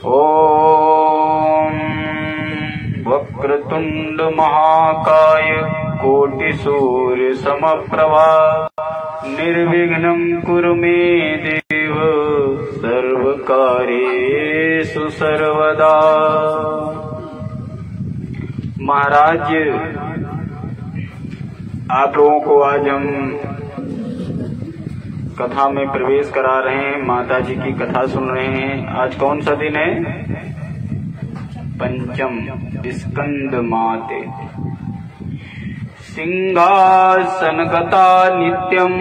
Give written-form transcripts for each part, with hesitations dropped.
ओम वक्रतुंड महाकाय कोटिसूर्य समप्रभा निर्विघ्नं कुरु मे देव सर्वकार्येषु सर्वदा। महाराज, आप लोगों को आज हम कथा में प्रवेश करा रहे हैं। माता जी की कथा सुन रहे हैं। आज कौन सा दिन है? पंचम स्कंद माते। सिंहासनगता नित्यम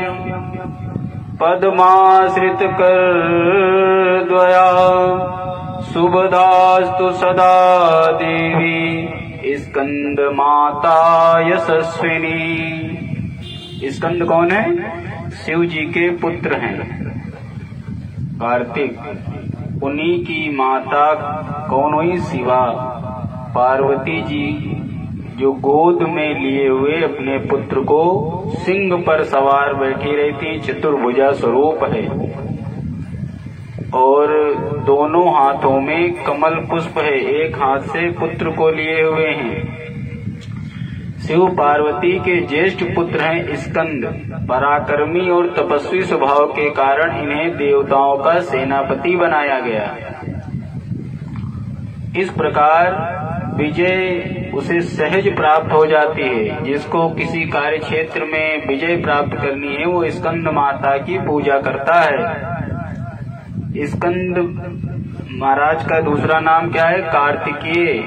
पद्माश्रित कर द्वया शुभदास्तु सदा देवी स्कंद माता यशस्विनी। स्कंद कौन है? शिव जी के पुत्र हैं, कार्तिक। उन्हीं की माता कौन हुई? शिवा, पार्वती जी, जो गोद में लिए हुए अपने पुत्र को सिंह पर सवार बैठी रहती। चतुर्भुजा स्वरूप है और दोनों हाथों में कमल पुष्प है। एक हाथ से पुत्र को लिए हुए हैं। शिव पार्वती के ज्येष्ठ पुत्र हैं स्कंद। पराक्रमी और तपस्वी स्वभाव के कारण इन्हें देवताओं का सेनापति बनाया गया। इस प्रकार विजय उसे सहज प्राप्त हो जाती है। जिसको किसी कार्य क्षेत्र में विजय प्राप्त करनी है वो स्कंद माता की पूजा करता है। स्कंद महाराज का दूसरा नाम क्या है? कार्तिकेय,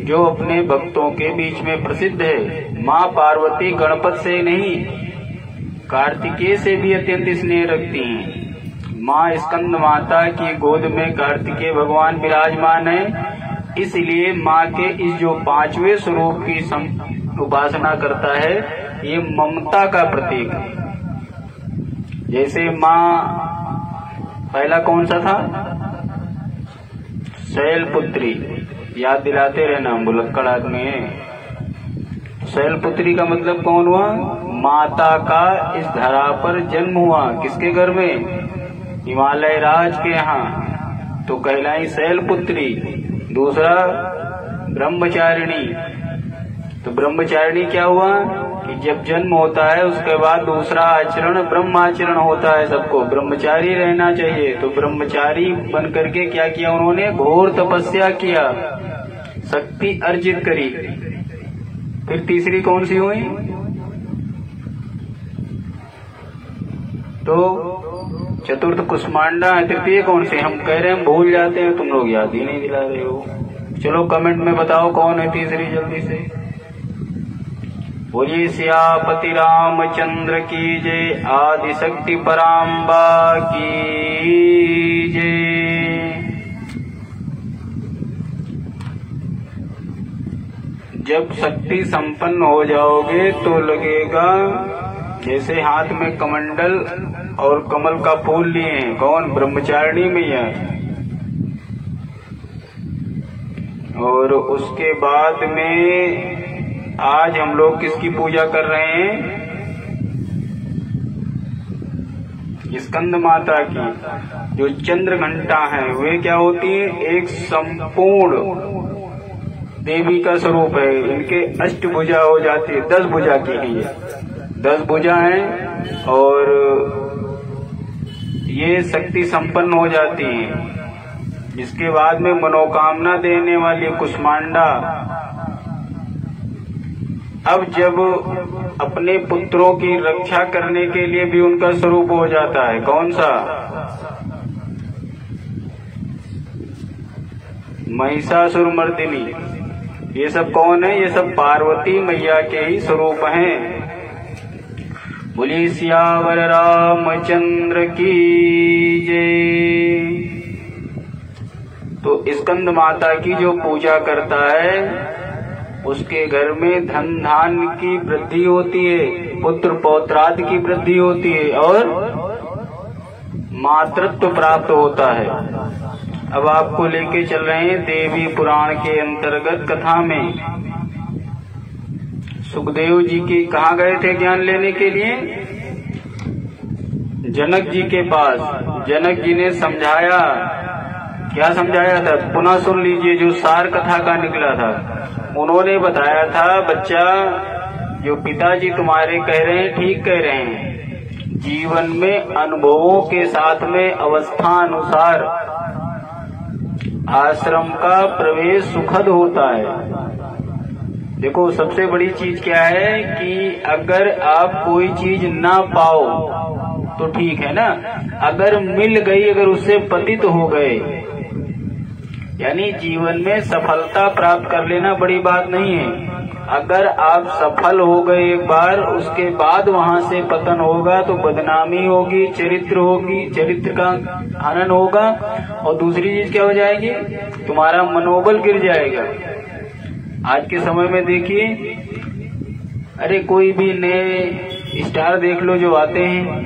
जो अपने भक्तों के बीच में प्रसिद्ध है। माँ पार्वती गणपत से नहीं, कार्तिकेय से भी अत्यंत स्नेह रखती हैं। माँ स्कंद माता की गोद में कार्तिकेय भगवान विराजमान है। इसलिए माँ के इस जो पांचवें स्वरूप की उपासना करता है, ये ममता का प्रतीक है। जैसे माँ पहला कौन सा था? शैलपुत्री। याद दिलाते रहना, बुलक्कड़ आदमी है। शैलपुत्री का मतलब कौन हुआ? माता का इस धरा पर जन्म हुआ। किसके घर में? हिमालय राज के यहाँ, तो कहलाई शैलपुत्री। दूसरा ब्रह्मचारिणी। तो ब्रह्मचारिणी क्या हुआ कि जब जन्म होता है उसके बाद दूसरा आचरण ब्रह्माचरण होता है। सबको ब्रह्मचारी रहना चाहिए। तो ब्रह्मचारी बन करके क्या किया उन्होंने? घोर तपस्या किया, शक्ति अर्जित करी। फिर तीसरी कौन सी हुई? तो चतुर्थ कुष्मांडा। तृतीय कौन सी? हम कह रहे हैं, हम भूल जाते हैं, तुम लोग याद ही नहीं दिला रहे हो। चलो कमेंट में बताओ कौन है तीसरी, जल्दी से बोलिए। सियापति रामचंद्र की जय। आदि शक्ति पराम्बा की जय। जब शक्ति संपन्न हो जाओगे तो लगेगा जैसे हाथ में कमंडल और कमल का फूल लिए हैं। कौन? ब्रह्मचारिणी मैया। और उसके बाद में आज हम लोग किसकी पूजा कर रहे हैं? स्कंद माता की। जो चंद्र घंटा है वे क्या होती है? एक संपूर्ण देवी का स्वरूप है। इनके अष्टभुजा हो जाती है, 10 भुजा की है। ये 10 भुजा हैं और ये शक्ति संपन्न हो जाती है। जिसके बाद में मनोकामना देने वाली कुष्मांडा। अब जब अपने पुत्रों की रक्षा करने के लिए भी उनका स्वरूप हो जाता है। कौन सा? महिषासुरमर्दिनी। ये सब कौन है? ये सब पार्वती मैया के ही स्वरूप हैं। बोलिए सियावर रामचंद्र की जय। तो स्कंद माता की जो पूजा करता है उसके घर में धन धान्य की वृद्धि होती है, पुत्र पौत्रादि की वृद्धि होती है और मातृत्व प्राप्त होता है। अब आपको लेके चल रहे हैं देवी पुराण के अंतर्गत कथा में। सुखदेव जी की कहाँ गए थे ज्ञान लेने के लिए? जनक जी के पास। जनक जी ने समझाया क्या समझाया था, पुनः सुन लीजिए जो सार कथा का निकला था। उन्होंने बताया था, बच्चा जो पिताजी तुम्हारे कह रहे हैं ठीक कह रहे हैं, जीवन में अनुभवों के साथ में अवस्थानुसार आश्रम का प्रवेश सुखद होता है। देखो सबसे बड़ी चीज क्या है कि अगर आप कोई चीज ना पाओ तो ठीक है ना, अगर मिल गई, अगर उससे पतित हो गए, यानी जीवन में सफलता प्राप्त कर लेना बड़ी बात नहीं है। अगर आप सफल हो गए एक बार, उसके बाद वहां से पतन होगा तो बदनामी होगी, चरित्र का हनन होगा, और दूसरी चीज क्या हो जाएगी, तुम्हारा मनोबल गिर जाएगा। आज के समय में देखिए, अरे कोई भी नए स्टार देख लो जो आते हैं,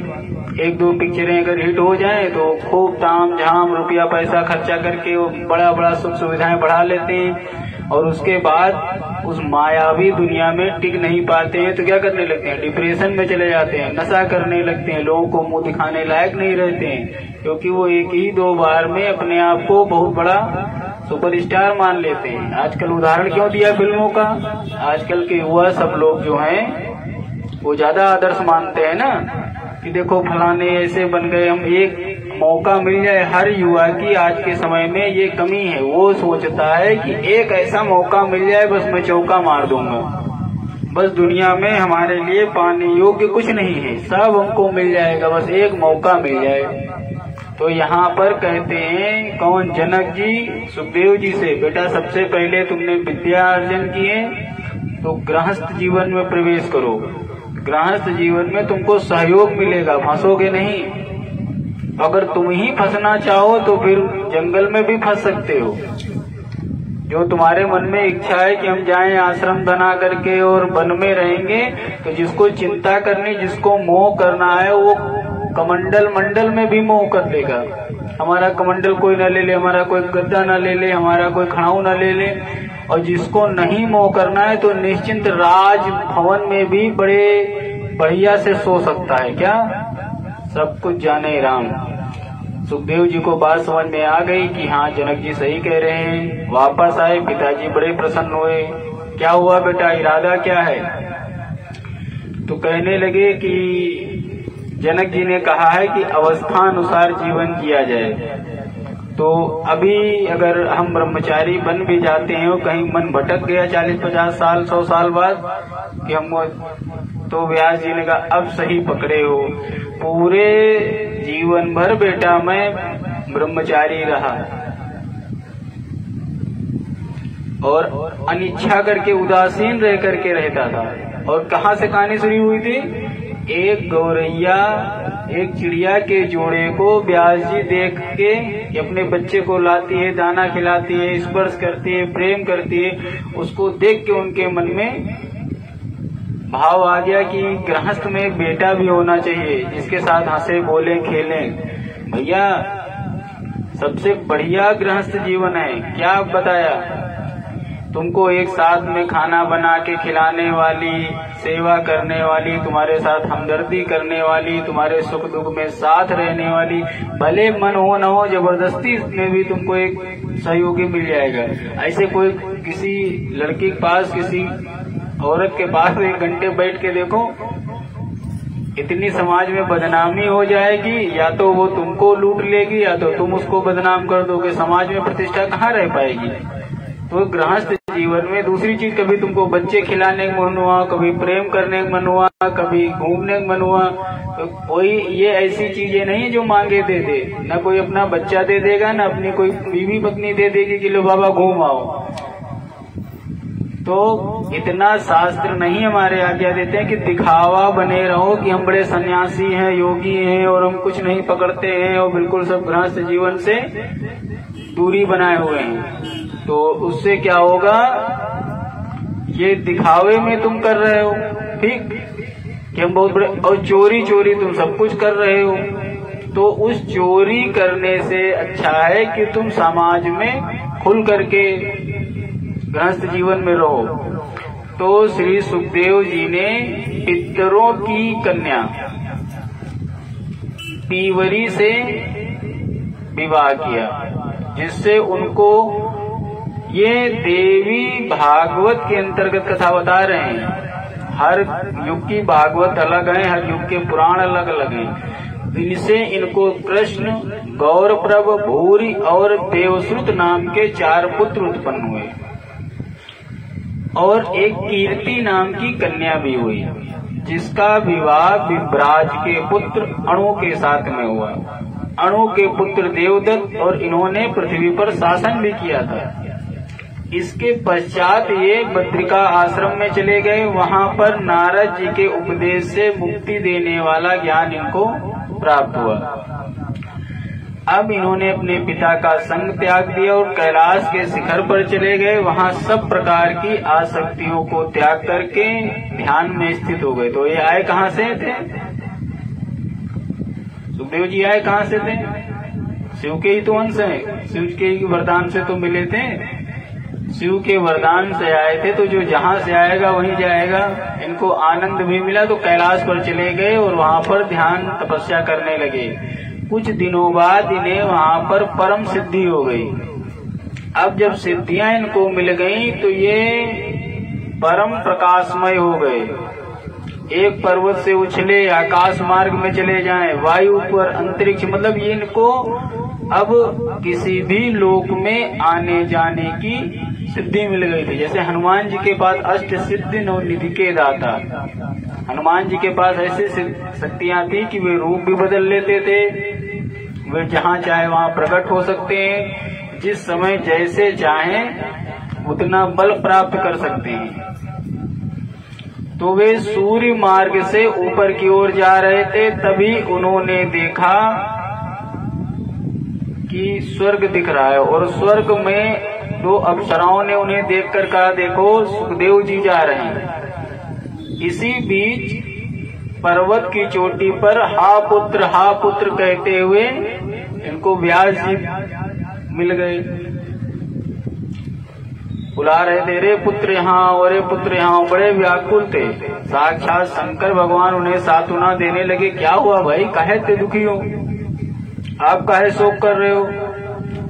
एक दो पिक्चरें अगर हिट हो जाए तो खूब ताम झाम रुपया पैसा खर्चा करके वो बड़ा बड़ा सुख सुविधाएं बढ़ा लेते हैं, और उसके बाद उस मायावी दुनिया में टिक नहीं पाते हैं तो क्या करने लगते हैं, डिप्रेशन में चले जाते हैं, नशा करने लगते हैं, लोगों को मुंह दिखाने लायक नहीं रहते हैं, क्योंकि वो एक ही दो बार में अपने आप को बहुत बड़ा सुपरस्टार मान लेते हैं। आजकल उदाहरण क्यों दिया फिल्मों का, आजकल के युवा सब लोग जो हैं वो ज्यादा आदर्श मानते हैं ना, कि देखो फलाने ऐसे बन गए हम। एक मौका मिल जाए, हर युवा की आज के समय में ये कमी है, वो सोचता है कि एक ऐसा मौका मिल जाए बस मैं चौका मार दूंगा, बस दुनिया में हमारे लिए पाने योग्य कुछ नहीं है, सब हमको मिल जाएगा, बस एक मौका मिल जाए। तो यहाँ पर कहते हैं कौन, जनक जी सुखदेव जी से, बेटा सबसे पहले तुमने विद्या अर्जन किए तो गृहस्थ जीवन में प्रवेश करो, गृहस्थ जीवन में तुमको सहयोग मिलेगा, फंसोगे नहीं। अगर तुम ही फंसना चाहो तो फिर जंगल में भी फंस सकते हो। जो तुम्हारे मन में इच्छा है कि हम जाएं आश्रम बना करके और वन में रहेंगे, तो जिसको चिंता करनी, जिसको मोह करना है, वो कमंडल मंडल में भी मोह कर लेगा। हमारा कमंडल कोई न ले ले, हमारा कोई गद्दा न ले ले, हमारा कोई खड़ाऊ न ले ले। और जिसको नहीं मोह करना है तो निश्चिंत राज भवन में भी बड़े बढ़िया से सो सकता है। क्या सब कुछ जाने राम। सुखदेव जी को बात समझ में आ गई कि हाँ जनक जी सही कह रहे हैं। वापस आए, पिताजी बड़े प्रसन्न हुए। क्या हुआ बेटा, इरादा क्या है? तो कहने लगे कि जनक जी ने कहा है कि अवस्थानुसार जीवन जिया जाए। तो अभी अगर हम ब्रह्मचारी बन भी जाते हैं और कहीं मन भटक गया 40-50 साल 100 साल बाद कि हम, तो व्यास जी ने कहा अब सही पकड़े हो, पूरे जीवन भर बेटा मैं ब्रह्मचारी रहा और अनिच्छा करके उदासीन रह करके रहता था। और कहाँ से कहानी शुरू हुई थी? एक गौरैया एक चिड़िया के जोड़े को व्यास जी देख के अपने बच्चे को लाती है, दाना खिलाती है, स्पर्श करती है, प्रेम करती है। उसको देख के उनके मन में भाव आ गया कि गृहस्थ में एक बेटा भी होना चाहिए जिसके साथ हंसे बोले खेले। भैया सबसे बढ़िया गृहस्थ जीवन है। क्या बताया? तुमको एक साथ में खाना बना के खिलाने वाली, सेवा करने वाली, तुम्हारे साथ हमदर्दी करने वाली, तुम्हारे सुख दुख में साथ रहने वाली, भले मन हो न हो जबरदस्ती में भी तुमको एक सहयोगी मिल जाएगा। ऐसे कोई किसी लड़की के पास, किसी औरत के पास 1 घंटे बैठ के देखो, इतनी समाज में बदनामी हो जाएगी। या तो वो तुमको लूट लेगी या तो तुम उसको बदनाम कर दोगे। समाज में प्रतिष्ठा कहाँ रह पाएगी? तो गृहस्थ जीवन में दूसरी चीज, कभी तुमको बच्चे खिलाने का मन हुआ, कभी प्रेम करने का मन हुआ, कभी घूमने का मन हुआ, तो कोई ये ऐसी चीजें नहीं जो मांगे दे दे। न कोई अपना बच्चा दे देगा, न अपनी कोई बीवी पत्नी दे देगी कि लो बाबा घूम आओ। तो इतना शास्त्र नहीं हमारे आज्ञा देते हैं कि दिखावा बने रहो कि हम बड़े सन्यासी हैं, योगी हैं और हम कुछ नहीं पकड़ते हैं और बिल्कुल सब गृहस्थ जीवन से दूरी बनाए हुए हैं। तो उससे क्या होगा? ये दिखावे में तुम कर रहे हो, ठीक, कि हम बहुत बड़े, और चोरी चोरी तुम सब कुछ कर रहे हो। तो उस चोरी करने से अच्छा है कि तुम समाज में खुल करके गृहस्थ जीवन में रहो। तो श्री सुखदेव जी ने पितरों की कन्या पीवरी से विवाह किया। जिससे उनको, ये देवी भागवत के अंतर्गत कथा बता रहे हैं। हर युग की भागवत अलग है, हर युग के पुराण अलग अलग हैं। इनसे इनको कृष्ण, गौरप्रभ, भूरि और देवश्रुत नाम के 4 पुत्र उत्पन्न हुए और एक कीर्ति नाम की कन्या भी हुई, जिसका विवाह विभ्राज के पुत्र अणु के साथ में हुआ। अणु के पुत्र देवदत्त, और इन्होंने पृथ्वी पर शासन भी किया था। इसके पश्चात ये बद्रिका आश्रम में चले गए। वहां पर नारद जी के उपदेश से मुक्ति देने वाला ज्ञान इनको प्राप्त हुआ। अब इन्होंने अपने पिता का संग त्याग दिया और कैलाश के शिखर पर चले गए। वहां सब प्रकार की आसक्तियों को त्याग करके ध्यान में स्थित हो गए। तो ये आए कहाँ से थे? सुखदेव जी आए कहाँ से थे? शिव के ही तो अंश हैं, शिव के ही वरदान से तो मिले थे। शिव के वरदान से आए थे, तो जो जहाँ से आएगा वहीं जाएगा। इनको आनंद भी मिला तो कैलाश पर चले गए और वहां पर ध्यान तपस्या करने लगे। कुछ दिनों बाद इन्हें वहां पर परम सिद्धि हो गई। अब जब सिद्धियां इनको मिल गई तो ये परम प्रकाशमय हो गए। एक पर्वत से उछले, आकाश मार्ग में चले जाएं, वायु पर, अंतरिक्ष, मतलब ये इनको अब किसी भी लोक में आने जाने की सिद्धि मिल गई थी। जैसे हनुमान जी के पास अष्ट सिद्धि नवनिधि के दाता, हनुमान जी के पास ऐसी शक्तियां थी कि वे रूप भी बदल लेते थे, वे जहाँ चाहे वहाँ प्रकट हो सकते हैं, जिस समय जैसे चाहें उतना बल प्राप्त कर सकते हैं। तो वे सूर्य मार्ग से ऊपर की ओर जा रहे थे, तभी उन्होंने देखा कि स्वर्ग दिख रहा है और स्वर्ग में 2 अप्सराओं ने उन्हें देखकर कहा, देखो सुखदेव जी जा रहे हैं। इसी बीच पर्वत की चोटी पर हा पुत्र कहते हुए इनको व्यास जी मिल गए। बुला रहे थे, रे पुत्र यहाँ और रे पुत्र यहाँ। बड़े व्याकुल थे। साक्षात शंकर भगवान उन्हें सांत्वना देने लगे। क्या हुआ भाई, काहे इतने दुखी हो? आप काहे शोक कर रहे हो?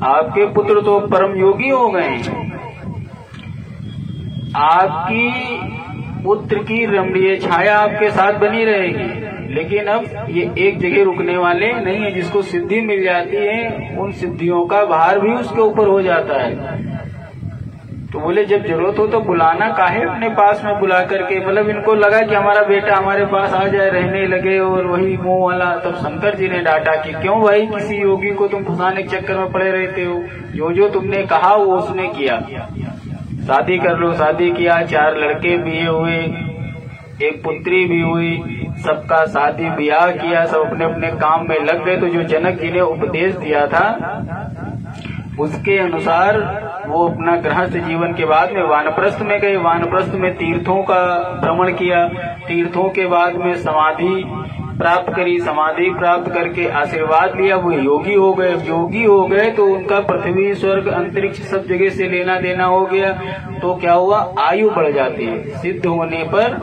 आपके पुत्र तो परम योगी हो गए। आपकी पुत्र की रमणीय छाया आपके साथ बनी रहेगी, लेकिन अब ये एक जगह रुकने वाले नहीं है। जिसको सिद्धि मिल जाती है उन सिद्धियों का भार भी उसके ऊपर हो जाता है। तो बोले जब जरूरत हो तो बुलाना काहे अपने पास में बुला करके। मतलब इनको लगा कि हमारा बेटा हमारे पास आ जाए, रहने लगे और वही मोह वाला। तब शंकर जी ने डांटा कि क्यों भाई किसी योगी को तुम फंसाने के चक्कर में पड़े रहते हो। जो जो तुमने कहा वो उसने किया। शादी कर लो, शादी किया, 4 लड़के भी हुए, एक पुत्री भी हुई, सबका शादी ब्याह किया, सब अपने अपने काम में लग गए। तो जो जनक जी ने उपदेश दिया था उसके अनुसार वो अपना गृहस्थ जीवन के बाद में वानप्रस्थ में गए। वानप्रस्थ में तीर्थों का भ्रमण किया। तीर्थों के बाद में समाधि प्राप्त करी। समाधि प्राप्त करके आशीर्वाद लिया, वो योगी हो गए। योगी हो गए तो उनका पृथ्वी, स्वर्ग, अंतरिक्ष सब जगह से लेना देना हो गया। तो क्या हुआ, आयु बढ़ जाती है। सिद्ध होने पर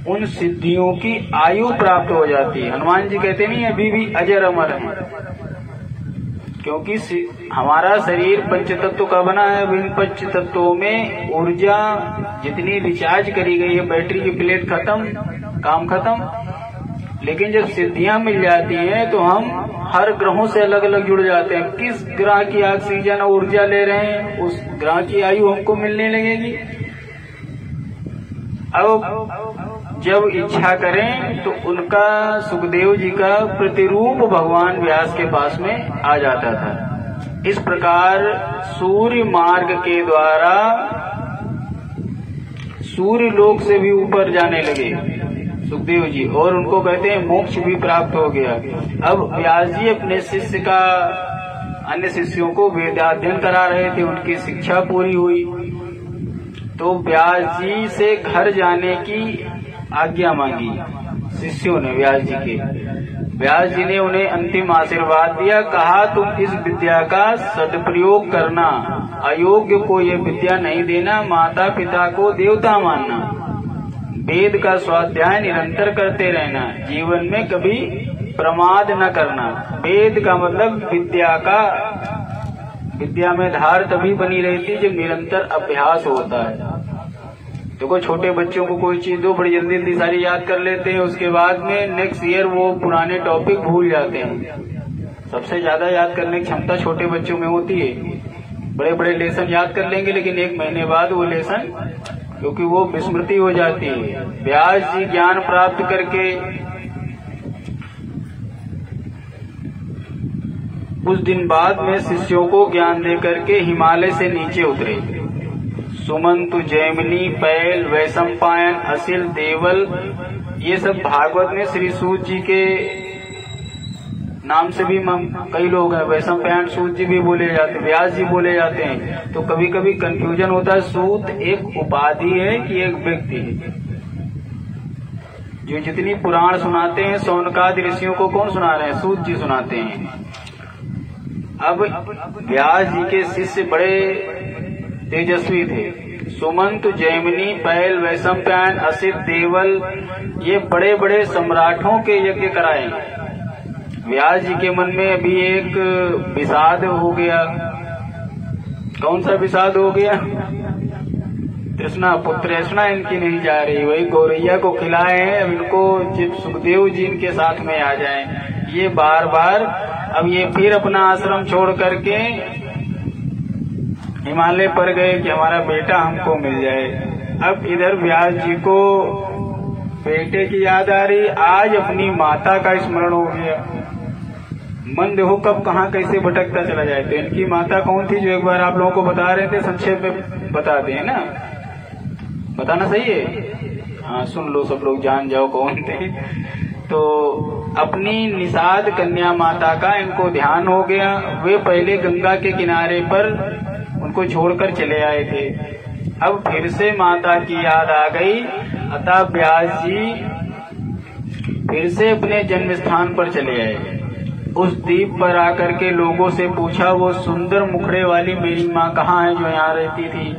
उन सिद्धियों की आयु प्राप्त हो जाती है। हनुमान जी कहते नहीं अभी भी अजर अमर है, क्योंकि हमारा शरीर पंचतत्व का बना है। इन पंच तत्वों में ऊर्जा जितनी रिचार्ज करी गई है, बैटरी की प्लेट खत्म, काम खत्म। लेकिन जब सिद्धियां मिल जाती हैं तो हम हर ग्रहों से अलग अलग जुड़ जाते हैं। किस ग्रह की ऑक्सीजन और ऊर्जा ले रहे हैं, उस ग्रह की आयु हमको मिलने लगेगी। अब जब इच्छा करें तो उनका, सुखदेव जी का प्रतिरूप भगवान व्यास के पास में आ जाता था। इस प्रकार सूर्य मार्ग के द्वारा सूर्य लोक से भी ऊपर जाने लगे सुखदेव जी, और उनको कहते हैं मोक्ष भी प्राप्त हो गया। अब व्यास जी अपने शिष्य का, अन्य शिष्यों को वेदाध्ययन करा रहे थे, उनकी शिक्षा पूरी हुई। तो व्यास जी से घर जाने की आज्ञा मांगी शिष्यों ने व्यास जी के। व्यास जी ने उन्हें अंतिम आशीर्वाद दिया। कहा तुम इस विद्या का सदप्रयोग करना, अयोग्य को ये विद्या नहीं देना, माता पिता को देवता मानना, वेद का स्वाध्याय निरंतर करते रहना, जीवन में कभी प्रमाद न करना। वेद का मतलब विद्या का विद्या में धार तभी बनी रहती जब निरंतर अभ्यास होता है। देखो छोटे बच्चों को कोई चीज दो, बड़ी जल्दी जल्दी सारी याद कर लेते हैं, उसके बाद में नेक्स्ट ईयर वो पुराने टॉपिक भूल जाते हैं। सबसे ज्यादा याद करने की क्षमता छोटे बच्चों में होती है। बड़े बड़े लेसन याद कर लेंगे, लेकिन 1 महीने बाद वो लेसन, क्योंकि वो विस्मृति हो जाती है। व्यास जी ज्ञान प्राप्त करके कुछ दिन बाद में शिष्यों को ज्ञान दे करके हिमालय से नीचे उतरे। सुमंत, जैमिनी, पैल, वैशंपायन, असिल, देवल, ये सब भागवत में श्री सूत जी के नाम से भी कई लोग हैं। वैशंपायन सूत जी भी बोले जाते हैं, व्यास जी बोले जाते हैं। तो कभी कभी कंफ्यूजन होता है, सूत एक उपाधि है कि एक व्यक्ति है। जो जितनी पुराण सुनाते हैं शौनकादि ऋषियों को कौन सुना रहे हैं? सूत जी सुनाते हैं। अब व्यास जी के शिष्य बड़े तेजस्वी थे। सुमंत, जैमिनी, पैल, वैशंपायन, असित, देवल, ये बड़े बड़े सम्राटों के यज्ञ कराए। व्यास जी के मन में अभी एक विषाद हो गया। कौन सा विषाद हो गया? तृष्णा, पुत्रेष्णा इनकी नहीं जा रही। वही गौरैया को खिलाए हैं, अब इनको जब सुखदेव जी इनके साथ में आ जाएं, ये बार बार अब ये फिर अपना आश्रम छोड़ करके हिमालय पर गए कि हमारा बेटा हमको मिल जाए। अब इधर व्यास जी को बेटे की याद आ रही, आज अपनी माता का स्मरण हो गया। मन देखो कब कहाँ कैसे भटकता चला जाए। तो इनकी माता कौन थी, जो एक बार आप लोगों को बता रहे थे, संक्षेप में बता दें ना, बताना सही है? हाँ सुन लो, सब लोग जान जाओ कौन थे। तो अपनी निषाद कन्या माता का इनको ध्यान हो गया। वे पहले गंगा के किनारे पर उनको छोड़कर चले आए थे। अब फिर से माता की याद आ गई, अतः व्यास जी फिर से अपने जन्म स्थान पर चले आए। उस द्वीप पर आकर के लोगों से पूछा, वो सुंदर मुखड़े वाली मेरी माँ कहाँ है जो यहाँ रहती थी?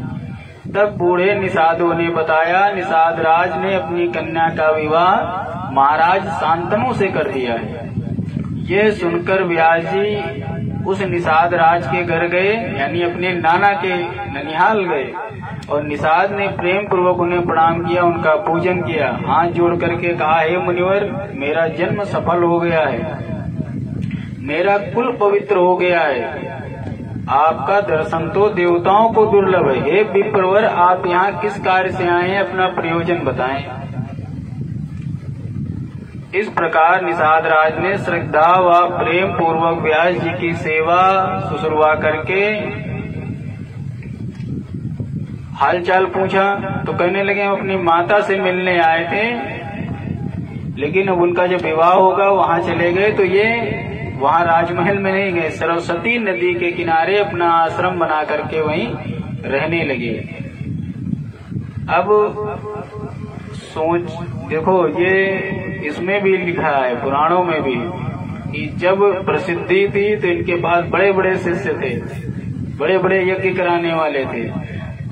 तब बूढ़े निषादों ने बताया, निषाद राज ने अपनी कन्या का विवाह महाराज शांतनु से कर दिया है। ये सुनकर व्यास जी उस निषाद राज के घर गए, यानी अपने नाना के ननिहाल गए, और निषाद ने प्रेम पूर्वक उन्हें प्रणाम किया, उनका पूजन किया, हाथ जोड़ करके कहा, हे मुनिवर, मेरा जन्म सफल हो गया है, मेरा कुल पवित्र हो गया है। आपका दर्शन तो देवताओं को दुर्लभ है। हे विप्रवर, आप यहाँ किस कार्य से आए हैं, अपना प्रयोजन बताएं। इस प्रकार निषाद राज ने श्रद्धा व प्रेम पूर्वक व्यास जी की सेवा शुश्रूषा करके हालचाल पूछा। तो कहने लगे, हम अपनी माता से मिलने आए थे, लेकिन अब उनका जब विवाह होगा वहां चले गए। तो ये वहां राजमहल में नहीं गए, सरस्वती नदी के किनारे अपना आश्रम बना करके वहीं रहने लगे। अब सोच देखो, ये इसमें भी लिखा है पुराणों में भी कि जब प्रसिद्धि थी तो इनके पास बड़े बड़े शिष्य थे, बड़े बड़े यज्ञ कराने वाले थे।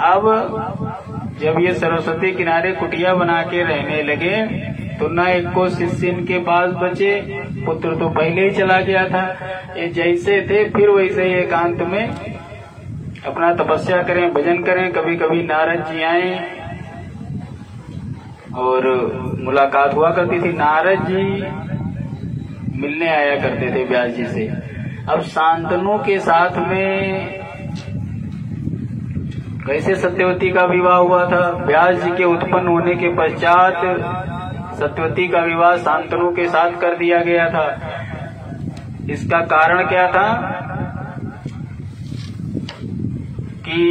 अब जब ये सरस्वती किनारे कुटिया बना के रहने लगे तो न एक को शिष्य इनके पास बचे, पुत्र तो पहले ही चला गया था। ये जैसे थे फिर वैसे ही एकांत में अपना तपस्या करें, भजन करें। कभी कभी नारद जी आए और मुलाकात हुआ करती थी। नारद जी मिलने आया करते थे व्यास जी से। अब शांतनु के साथ में कैसे सत्यवती का विवाह हुआ था? व्यास जी के उत्पन्न होने के पश्चात सत्यवती का विवाह शांतनु के साथ कर दिया गया था। इसका कारण क्या था कि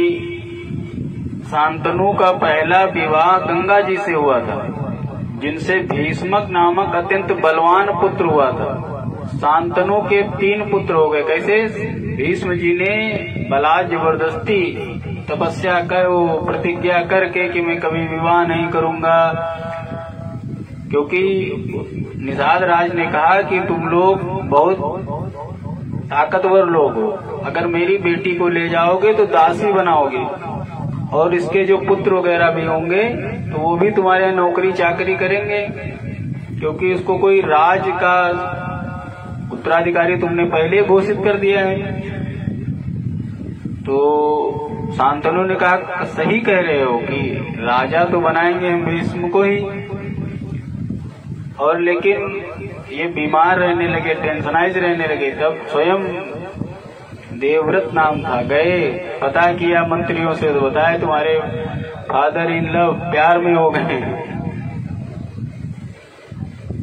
शांतनु का पहला विवाह गंगा जी से हुआ था, जिनसे भीष्मक नामक अत्यंत बलवान पुत्र हुआ था। शांतनु के 3 पुत्र हो गए। कैसे? भीष्म जी ने बला जबरदस्ती तपस्या कर, वो प्रतिज्ञा करके कि मैं कभी विवाह नहीं करूंगा, क्योंकि निषाद राज ने कहा कि तुम लोग बहुत ताकतवर लोग हो, अगर मेरी बेटी को ले जाओगे तो दासी बनाओगे, और इसके जो पुत्र वगैरह भी होंगे तो वो भी तुम्हारे यहाँ नौकरी चाकरी करेंगे, क्योंकि उसको कोई राज का उत्तराधिकारी तुमने पहले घोषित कर दिया है। तो शांतनु ने कहा सही कह रहे हो कि राजा तो बनाएंगे हम भीष्म को ही, और लेकिन ये बीमार रहने लगे, टेंशनाइज रहने लगे। तब स्वयं देवव्रत नाम था, गए पता किया मंत्रियों से, तो बताया तुम्हारे फादर इन लव प्यार में हो गए।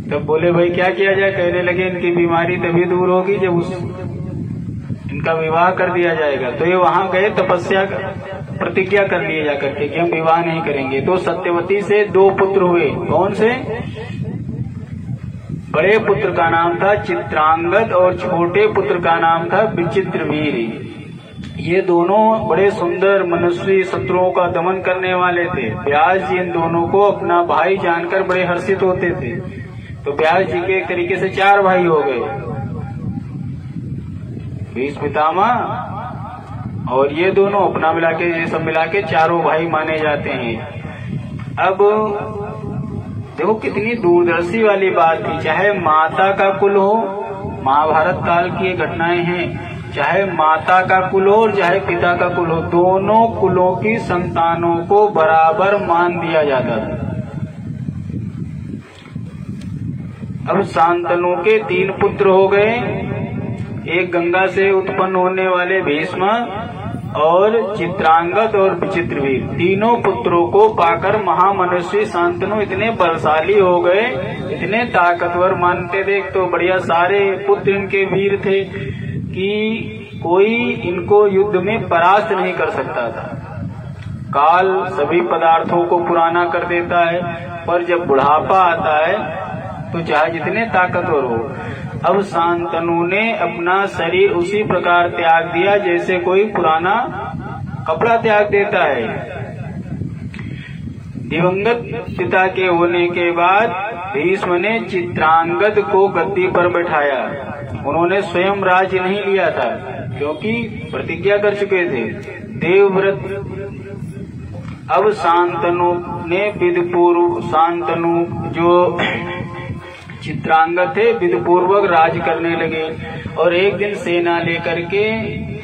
तब बोले भाई क्या किया जाए? कहने लगे इनकी बीमारी तभी दूर होगी जब इनका विवाह कर दिया जाएगा। तो ये वहां गए, तपस्या प्रतिज्ञा कर लिए जाकर के कि हम विवाह नहीं करेंगे। तो सत्यवती से 2 पुत्र हुए। कौन से? बड़े पुत्र का नाम था चित्रांगद और छोटे पुत्र का नाम था विचित्रवीर। ये दोनों बड़े सुंदर मनुष्य, शत्रुओं का दमन करने वाले थे। व्यास जी इन दोनों को अपना भाई जानकर बड़े हर्षित होते थे। तो व्यास जी के एक तरीके से 4 भाई हो गए, भीष्म पितामह और ये दोनों अपना मिला के, ये सब मिला के 4 भाई माने जाते हैं। अब देखो कितनी दूरदर्शी वाली बात थी। चाहे माता का कुल हो, महाभारत काल की ये घटनाएं हैं, चाहे माता का कुल हो और चाहे पिता का कुल हो, दोनों कुलों की संतानों को बराबर मान दिया जाता था। अब शांतनु के 3 पुत्र हो गए, एक गंगा से उत्पन्न होने वाले भीष्म और चित्रांगद और विचित्रवीर। तीनों पुत्रों को पाकर महामनुष्य शांतनु इतने बलशाली हो गए, इतने ताकतवर मानते थे। तो बढ़िया सारे पुत्र इनके वीर थे कि कोई इनको युद्ध में परास्त नहीं कर सकता था। काल सभी पदार्थों को पुराना कर देता है, पर जब बुढ़ापा आता है तो चाहे जितने ताकतवर हो। अब शांतनु ने अपना शरीर उसी प्रकार त्याग दिया जैसे कोई पुराना कपड़ा त्याग देता है। दिवंगत पिता के होने के बाद भीष्म ने चित्रांगद को गद्दी पर बैठाया। उन्होंने स्वयं राज्य नहीं लिया था क्योंकि प्रतिज्ञा कर चुके थे देवव्रत। अब शांतनु ने विधिपूर्व, शांतनु जो चित्रांगद थे विधिपूर्वक राज करने लगे और एक दिन सेना लेकर के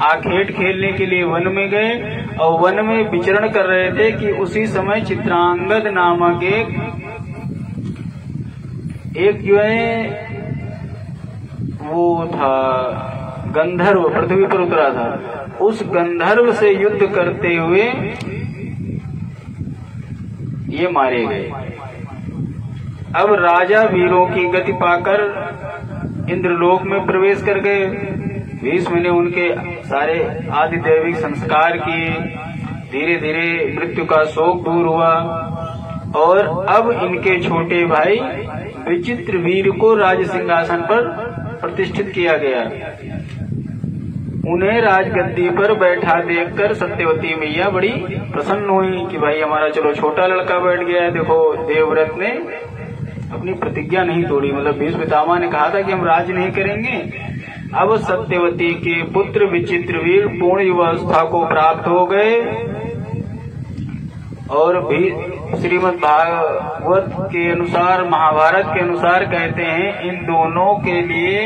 आखेट खेलने के लिए वन में गए और वन में विचरण कर रहे थे कि उसी समय चित्रांगद नामक एक जो है वो था गंधर्व पृथ्वी पर उतरा था। उस गंधर्व से युद्ध करते हुए ये मारे गए। अब राजा वीरों की गति पाकर इंद्रलोक में प्रवेश कर गए। भीष्म ने उनके सारे आदि दैविक संस्कार किए। धीरे धीरे मृत्यु का शोक दूर हुआ और अब इनके छोटे भाई विचित्रवीर को राज सिंहासन पर प्रतिष्ठित किया गया। उन्हें राजगद्दी पर बैठा देखकर सत्यवती मैया बड़ी प्रसन्न हुई कि भाई हमारा चलो छोटा लड़का बैठ गया है। देखो देवव्रत ने अपनी प्रतिज्ञा नहीं तोड़ी, मतलब भीष्म पितामह ने कहा था कि हम राज नहीं करेंगे। अब सत्यवती के पुत्र विचित्रवीर पूर्ण युवावस्था को प्राप्त हो गए और भी श्रीमद् भागवत के अनुसार, महाभारत के अनुसार कहते हैं इन दोनों के लिए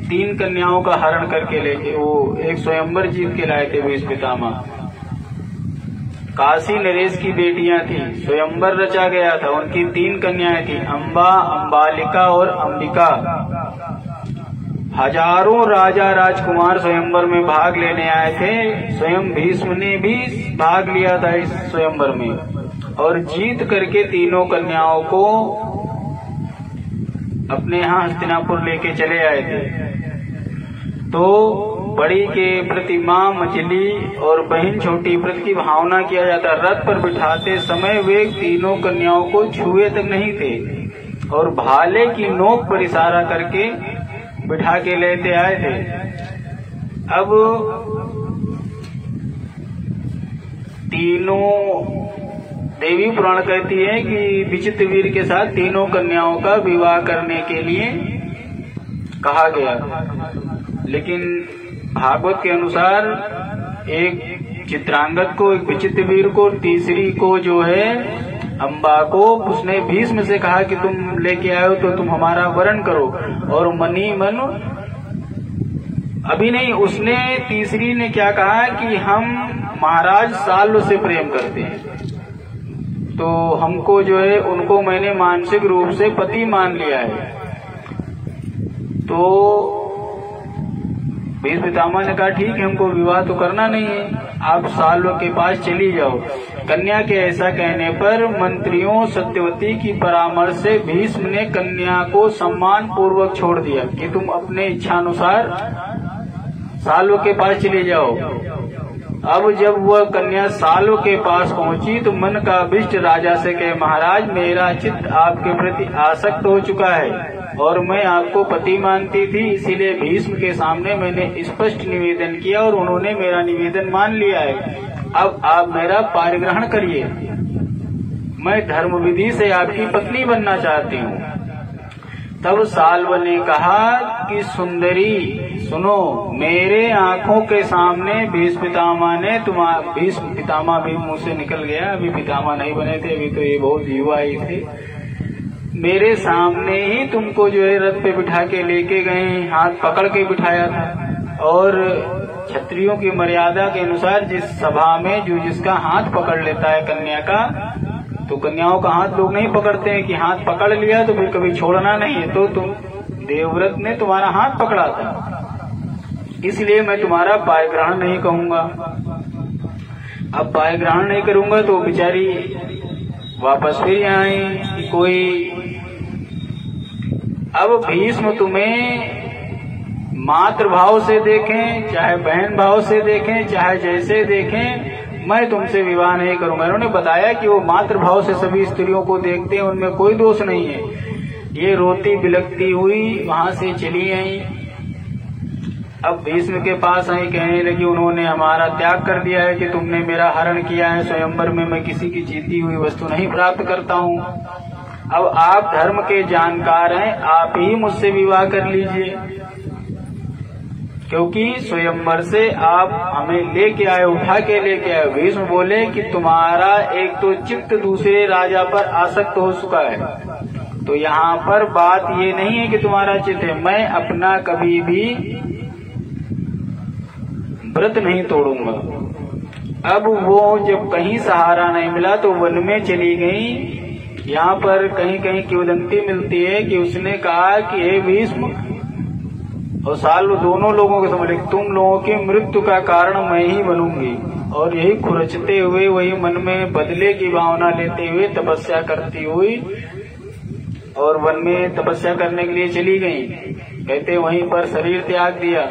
3 कन्याओं का हरण करके लेके वो एक स्वयंवर जीत के लाए थे भीष्म पितामह। काशी नरेश की बेटियां थी, स्वयंवर रचा गया था, उनकी 3 कन्याएं थी, अंबा, अंबालिका और अंबिका। हजारों राजा राजकुमार स्वयंवर में भाग लेने आए थे। स्वयं भीष्म ने भी भाग लिया था इस स्वयंवर में और जीत करके तीनों कन्याओं को अपने यहाँ हस्तिनापुर लेके चले आए थे। तो बड़ी के प्रति मां मछली और बहन छोटी प्रति की भावना किया जाता। रथ पर बिठाते समय वे तीनों कन्याओं को छुए तक नहीं थे और भाले की नोक पर इशारा करके बिठा के लेते आए थे। अब तीनों, देवी पुराण कहती है कि विचित्रवीर के साथ तीनों कन्याओं का विवाह करने के लिए कहा गया, लेकिन भागवत के अनुसार एक चित्रांगद को, एक विचित्रवीर को, तीसरी को जो है अंबा को उसने भीष्म से कहा कि तुम लेके आए हो तो तुम हमारा वरण करो और मनी मन अभी नहीं, उसने तीसरी ने क्या कहा कि हम महाराज साल्व से प्रेम करते हैं, तो हमको जो है उनको मैंने मानसिक रूप से पति मान लिया है। तो भीष्म पितामह ने कहा ठीक है, हमको विवाह तो करना नहीं है, आप साल्व के पास चली जाओ। कन्या के ऐसा कहने पर मंत्रियों सत्यवती की परामर्श से भीष्म ने कन्या को सम्मान पूर्वक छोड़ दिया कि तुम अपने इच्छानुसार साल्व के पास चले जाओ। अब जब वह कन्या साल्व के पास पहुंची तो मन का अभिष्ट राजा से कहे, महाराज मेरा चित्त आपके प्रति आसक्त हो चुका है और मैं आपको पति मानती थी, इसीलिए भीष्म के सामने मैंने स्पष्ट निवेदन किया और उन्होंने मेरा निवेदन मान लिया है। अब आप मेरा पारिग्रहण करिए, मैं धर्म विधि से आपकी पत्नी बनना चाहती हूँ। तब साल्व ने कहा कि सुंदरी सुनो, मेरे आंखों के सामने भीष्म पितामह ने भीष्म पितामह भी मुंह से निकल गया, अभी पितामह नहीं बने थे, अभी तो ये बहुत युवा ही थे। मेरे सामने ही तुमको जो है रथ पे बिठा के लेके गए, हाथ पकड़ के बिठाया था। और क्षत्रियों की मर्यादा के अनुसार जिस सभा में जो जिसका हाथ पकड़ लेता है कन्या का, तो कन्याओं का हाथ लोग नहीं पकड़ते हैं कि हाथ पकड़ लिया तो फिर कभी छोड़ना नहीं है। तो तुम देवव्रत ने तुम्हारा हाथ पकड़ा था, इसलिए मैं तुम्हारा पायग्रहण नहीं कहूंगा। अब पायग्रहण नहीं करूंगा तो बेचारी वापस फिर यहाँ आई कि कोई। अब भीष्म तुम्हें मातृभाव से देखें, चाहे बहन भाव से देखें, चाहे जैसे देखें, मैं तुमसे विवाह नहीं करूंगा। इन्होंने बताया कि वो मातृभाव से सभी स्त्रियों को देखते हैं, उनमें कोई दोष नहीं है। ये रोती बिलखती हुई वहां से चली आई। अब भीष्म के पास आई, कहने लगी उन्होंने हमारा त्याग कर दिया है कि तुमने मेरा हरण किया है, स्वयंवर में मैं किसी की जीती हुई वस्तु नहीं प्राप्त करता हूँ। अब आप धर्म के जानकार हैं, आप ही मुझसे विवाह कर लीजिए, क्योंकि स्वयंवर से आप हमें लेके आए, उठा के लेके आए। भीष्म बोले कि तुम्हारा एक तो चित्त दूसरे राजा पर आसक्त हो चुका है, तो यहाँ पर बात ये नहीं है कि तुम्हारा चित्त है, मैं अपना कभी भी व्रत नहीं तोड़ूंगा। अब वो जब कहीं सहारा नहीं मिला तो वन में चली गई। यहाँ पर कहीं कहीं किंवदंती मिलती है कि उसने कहा कि हे भीष्म और साल्व दोनों लोगों को समझ, तुम लोगों की मृत्यु का कारण मैं ही बनूंगी। और यही खुरचते हुए वही मन में बदले की भावना लेते हुए तपस्या करती हुई और वन में तपस्या करने के लिए चली गई। कहते वहीं पर शरीर त्याग दिया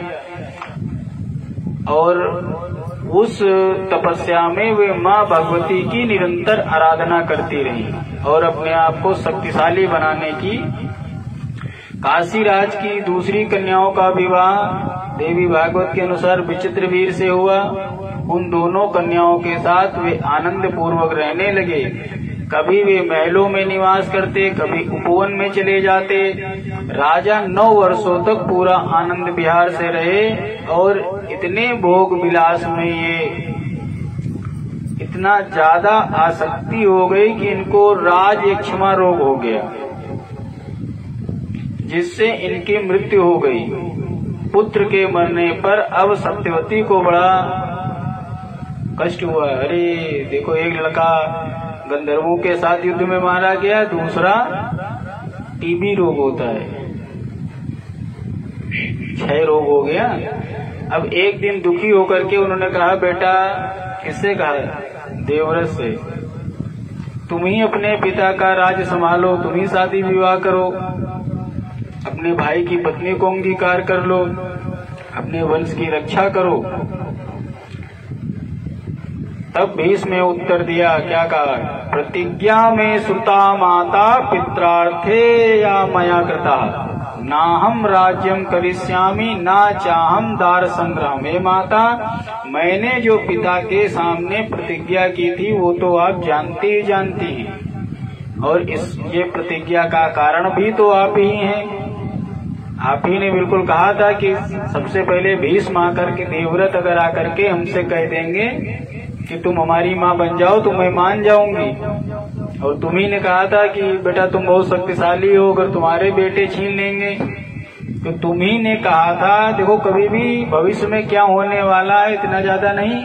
और उस तपस्या में वे माँ भगवती की निरंतर आराधना करती रही और अपने आप को शक्तिशाली बनाने की। काशीराज की दूसरी कन्याओं का विवाह देवी भागवत के अनुसार विचित्रवीर से हुआ। उन दोनों कन्याओं के साथ वे आनंद पूर्वक रहने लगे। कभी वे महलों में निवास करते, कभी उपवन में चले जाते। राजा 9 वर्षों तक पूरा आनंद विहार से रहे और इतने भोग विलास में ये इतना ज्यादा आसक्ति हो गई कि इनको राज यक्षमा रोग हो गया, जिससे इनकी मृत्यु हो गई। पुत्र के मरने पर अब सत्यवती को बड़ा कष्ट हुआ। अरे देखो, एक लड़का गंधर्वों के साथ युद्ध में मारा गया, दूसरा टीबी रोग होता है, क्षय रोग हो गया। अब एक दिन दुखी होकर के उन्होंने कहा, बेटा, किससे कहा? देवव्रत से, तुम ही अपने पिता का राज्य संभालो, तुम ही शादी विवाह करो, अपने भाई की पत्नी को अंगीकार कर लो, अपने वंश की रक्षा करो। तब भीष्म ने उत्तर दिया, क्या कहा? प्रतिज्ञा में श्रुता माता पित्रार्थे या मया कृता, ना हम राज्यम करिष्यामि ना चाहम दार संग्राम। हे माता, मैंने जो पिता के सामने प्रतिज्ञा की थी वो तो आप जानती ही जानती हैं, और ये प्रतिज्ञा का कारण भी तो आप ही हैं। आप ही ने बिल्कुल कहा था कि सबसे पहले भीष्म आकर के, देवव्रत अगर आकर के हमसे कह देंगे कि तुम हमारी माँ बन जाओ तो मैं मान जाऊंगी। और तुम्ही ने कहा था कि बेटा तुम बहुत शक्तिशाली हो, अगर तुम्हारे बेटे छीन लेंगे तो तुम्ही ने कहा था, देखो कभी भी भविष्य में क्या होने वाला है इतना ज्यादा नहीं,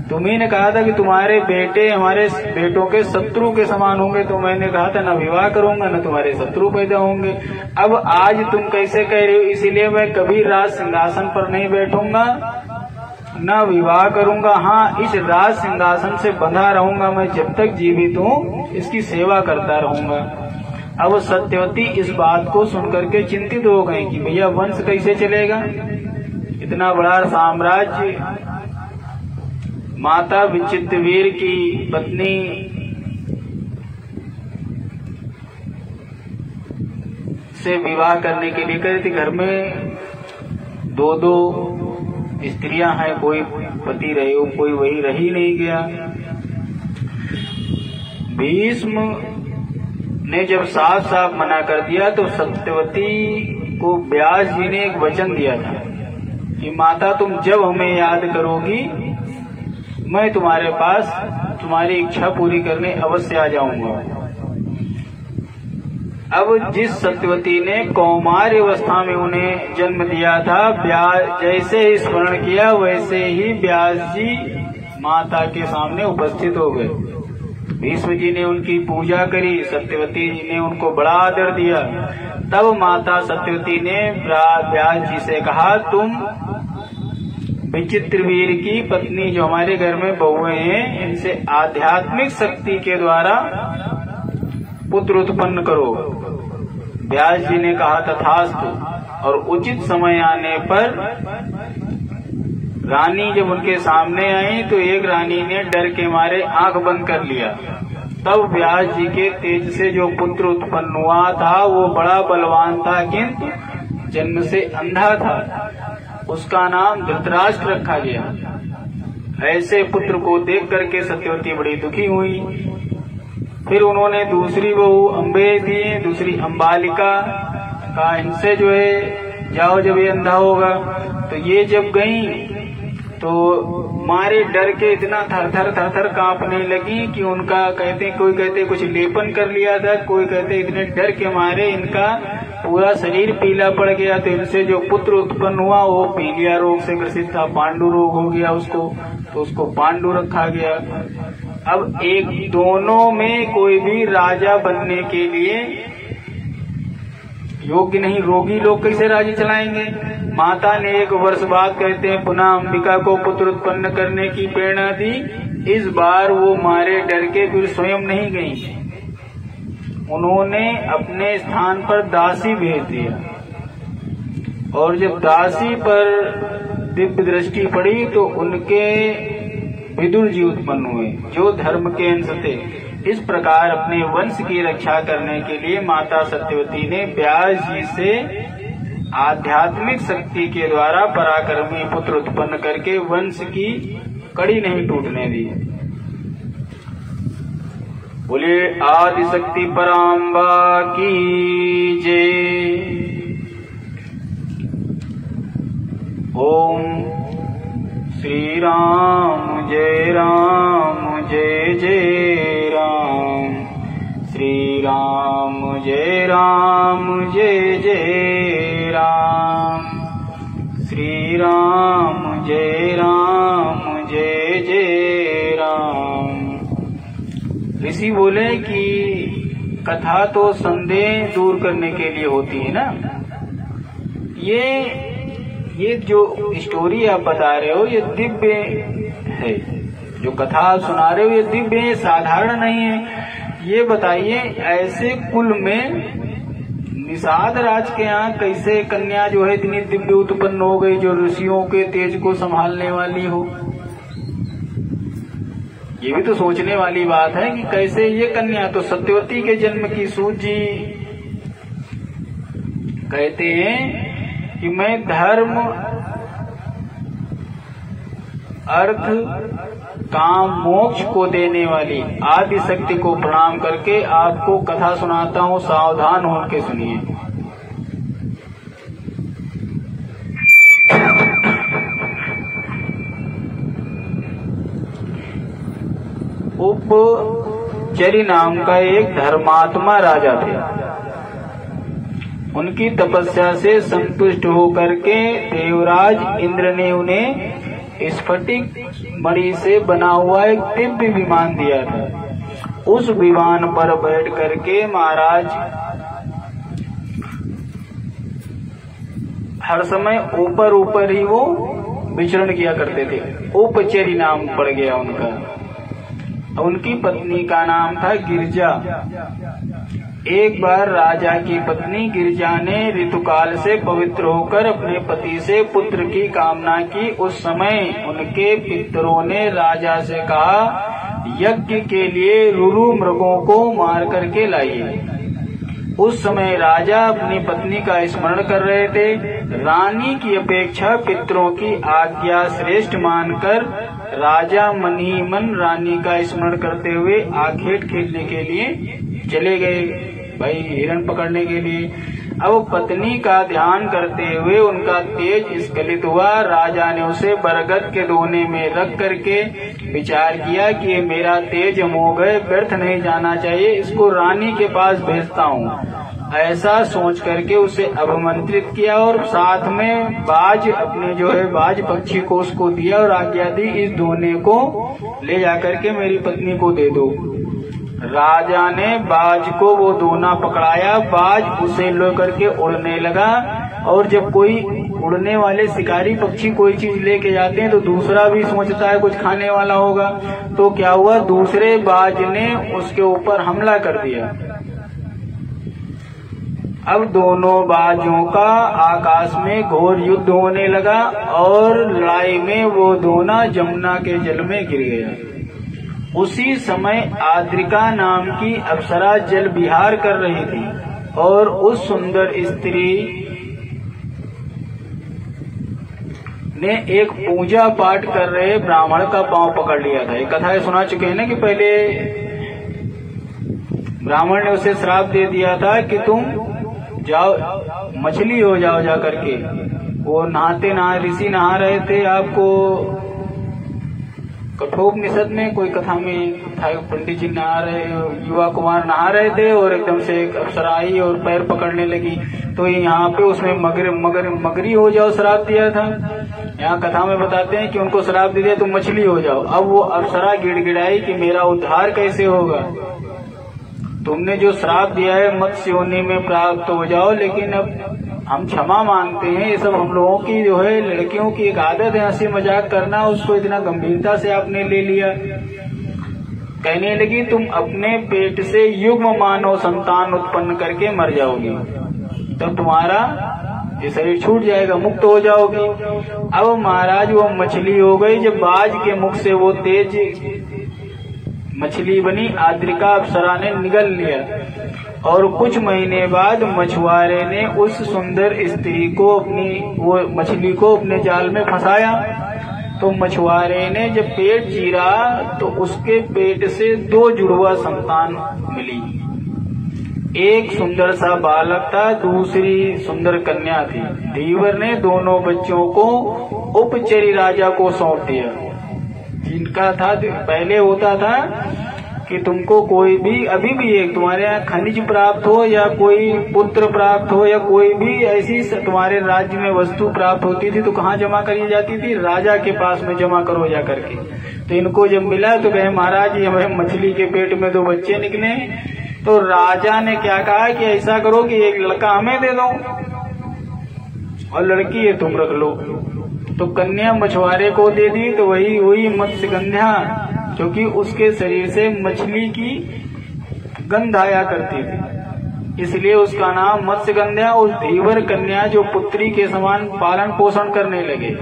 तुम्ही ने कहा था कि तुम्हारे बेटे हमारे बेटों के शत्रु के समान होंगे, तो मैंने कहा था न विवाह करूंगा न तुम्हारे शत्रु पैदा होंगे। अब आज तुम कैसे कह रहे हो, इसीलिए मैं कभी राज सिंहासन पर नहीं बैठूंगा न विवाह करूंगा। हाँ, इस राज सिंहासन से बंधा रहूंगा मैं जब तक जीवित हूँ, इसकी सेवा करता रहूंगा। अब सत्यवती इस बात को सुनकर के चिंतित हो गई कि भैया वंश कैसे चलेगा, इतना बड़ा साम्राज्य। माता विचित्रवीर की पत्नी से विवाह करने के लिए कही थी। घर में दो स्त्रियां हैं, कोई पति रहे हो, कोई वही रही नहीं गया। भीष्म ने जब साफ साफ मना कर दिया तो सत्यवती को व्यास जी ने एक वचन दिया था कि माता तुम जब हमें याद करोगी मैं तुम्हारे पास तुम्हारी इच्छा पूरी करने अवश्य आ जाऊंगा। अब जिस सत्यवती ने कौमार्य अवस्था में उन्हें जन्म दिया था, जैसे ही स्मरण किया वैसे ही व्यास जी माता के सामने उपस्थित हो गए। भीष्म जी ने उनकी पूजा करी, सत्यवती जी ने उनको बड़ा आदर दिया। तब माता सत्यवती ने व्यास जी से कहा, तुम विचित्रवीर की पत्नी जो हमारे घर में बहुएं हैं, इनसे आध्यात्मिक शक्ति के द्वारा पुत्र उत्पन्न करो। व्यास जी ने कहा तथास्तु, और उचित समय आने पर रानी जब उनके सामने आई तो एक रानी ने डर के मारे आंख बंद कर लिया। तब व्यास जी के तेज से जो पुत्र उत्पन्न हुआ था वो बड़ा बलवान था, किंतु जन्म से अंधा था। उसका नाम धृतराष्ट्र रखा गया। ऐसे पुत्र को देख करके सत्यवती बड़ी दुखी हुई। फिर उन्होंने दूसरी बहू अम्बे दी, दूसरी अम्बालिका का इनसे जो है जाओ, जब ये अंधा होगा। तो ये जब गई तो मारे डर के इतना थर थर कांपने लगी कि उनका कोई कहते कुछ लेपन कर लिया था, कोई कहते इतने डर के मारे इनका पूरा शरीर पीला पड़ गया। तो इनसे जो पुत्र उत्पन्न हुआ वो पीलिया रोग से ग्रसित था, पांडु रोग हो गया उसको, तो उसको पांडु रखा गया। अब एक दोनों में कोई भी राजा बनने के लिए योग्य नहीं, रोगी लोग कैसे राज्य चलाएंगे। माता ने 1 वर्ष बाद कहते हैं पुनः अंबिका को पुत्र उत्पन्न करने की प्रेरणा दी। इस बार वो मारे डर के फिर स्वयं नहीं गई, उन्होंने अपने स्थान पर दासी भेज दिया। और जब दासी पर दिव्य दृष्टि पड़ी तो उनके विदुर जी उत्पन्न हुए जो धर्म के अंश थे। इस प्रकार अपने वंश की रक्षा करने के लिए माता सत्यवती ने व्यास जी से आध्यात्मिक शक्ति के द्वारा पराक्रमी पुत्र उत्पन्न करके वंश की कड़ी नहीं टूटने दी। बोले आदि शक्ति पराम्बा की जय। ओम श्री राम जय जय राम, श्री राम जय जय राम, श्री राम जय जय राम। ऋषि बोले कि कथा तो संदेह दूर करने के लिए होती है ना। ये जो स्टोरी आप बता रहे हो ये दिव्य है, जो कथा आप सुना रहे हो ये दिव्य है, साधारण नहीं है। ये बताइए ऐसे कुल में निषाद राज के यहाँ कैसे कन्या जो है इतनी दिव्य उत्पन्न हो गई जो ऋषियों के तेज को संभालने वाली हो। ये भी तो सोचने वाली बात है कि कैसे ये कन्या। तो सत्यवती के जन्म की सूत जी कहते हैं कि मैं धर्म अर्थ काम मोक्ष को देने वाली आदि शक्ति को प्रणाम करके आपको कथा सुनाता हूँ, सावधान होकर सुनिए। उपचरी नाम का एक धर्मात्मा राजा थे। उनकी तपस्या से संतुष्ट होकर के देवराज इंद्र ने उन्हें स्फटिक मणि से बना हुआ एक दिव्य विमान दिया था। उस विमान पर बैठ करके महाराज हर समय ऊपर ऊपर ही वो विचरण किया करते थे। उपचरी नाम पड़ गया उनका। उनकी पत्नी का नाम था गिरजा। एक बार राजा की पत्नी गिरजा ने ऋतुकाल से पवित्र होकर अपने पति से पुत्र की कामना की। उस समय उनके पितरों ने राजा से कहा, यज्ञ के लिए रुरु मृगों को मार करके लाइए। उस समय राजा अपनी पत्नी का स्मरण कर रहे थे। रानी की अपेक्षा पितरों की आज्ञा श्रेष्ठ मानकर राजा मन ही मन रानी का स्मरण करते हुए आखेट खेलने के लिए चले गए, भाई हिरण पकड़ने के लिए। अब पत्नी का ध्यान करते हुए उनका तेज स्खलित हुआ। राजा ने उसे बरगद के दोने में रख करके विचार किया कि ये मेरा तेज अमोघ है, व्यर्थ नहीं जाना चाहिए, इसको रानी के पास भेजता हूँ। ऐसा सोच करके उसे अभिमंत्रित किया और साथ में बाज अपने जो है बाज पक्षी को उसको दिया और आज्ञा दी, इस दोने को ले जाकर के मेरी पत्नी को दे दो। राजा ने बाज को वो दोना पकड़ाया। बाज उसे लेकर के उड़ने लगा और जब कोई उड़ने वाले शिकारी पक्षी कोई चीज लेके जाते हैं तो दूसरा भी सोचता है कुछ खाने वाला होगा। तो क्या हुआ, दूसरे बाज ने उसके ऊपर हमला कर दिया। अब दोनों बाजों का आकाश में घोर युद्ध होने लगा और लड़ाई में वो दोना जमुना के जल में गिर गया। उसी समय आद्रिका नाम की अप्सरा जल विहार कर रही थी और उस सुंदर स्त्री ने एक पूजा पाठ कर रहे ब्राह्मण का पांव पकड़ लिया था। ये कथा सुना चुके हैं ना कि पहले ब्राह्मण ने उसे श्राप दे दिया था कि तुम जाओ मछली हो जाओ जा करके। वो नहा ऋषि नहा रहे थे, आपको कठोपनिषद में कोई कथा में था, पंडित जी नहा रहे, युवा कुमार नहा रहे थे और एकदम से एक अप्सरा आई और पैर पकड़ने लगी। तो यहाँ पे उसमें मगरी हो जाओ श्राप दिया था। यहाँ कथा में बताते हैं कि उनको श्राप दे दिया तुम मछली हो जाओ। अब वो अप्सरा गिड़गिड़ाई कि मेरा उद्धार कैसे होगा, तुमने जो श्राप दिया है मत्स्य योनि में प्राप्त हो जाओ, लेकिन अब हम क्षमा मांगते हैं। ये सब हम लोगों की जो है लड़कियों की एक आदत है हंसी मजाक करना, उसको इतना गंभीरता से आपने ले लिया। कहने लगी तुम अपने पेट से युग्म मानव संतान उत्पन्न करके मर जाओगी, तब तुम्हारा ये शरीर छूट जाएगा, मुक्त हो जाओगी। अब महाराज वो मछली हो गई। जब बाज के मुख से वो तेज मछली बनी, आद्रिका अप्सरा ने निगल लिया और कुछ महीने बाद मछुआरे ने उस सुंदर स्त्री को वो मछली को अपने जाल में फंसाया। तो मछुआरे ने जब पेट चीरा तो उसके पेट से 2 जुड़वा संतान मिली। एक सुंदर सा बालक था, दूसरी सुंदर कन्या थी। धीवर ने दोनों बच्चों को उपचरी राजा को सौंप दिया। जिनका था पहले होता था कि तुमको कोई भी अभी भी एक तुम्हारे यहाँ खनिज प्राप्त हो या कोई पुत्र प्राप्त हो या कोई भी ऐसी तुम्हारे राज्य में वस्तु प्राप्त होती थी तो कहाँ जमा करी जाती थी, राजा के पास में जमा करो जा करके। तो इनको जब मिला तो कहे महाराज ये हमें मछली के पेट में 2 बच्चे निकले। तो राजा ने क्या कहा कि ऐसा करो कि एक लड़का हमें दे दो और लड़की ये तुम रख लो। तो कन्या मछुआरे को दे दी। तो वही मत्स्यगंधा, क्योंकि उसके शरीर से मछली की गंध आया करती थी, इसलिए उसका नाम मत्स्यगंधा। उस धीवर कन्या जो पुत्री के समान पालन पोषण करने लगे।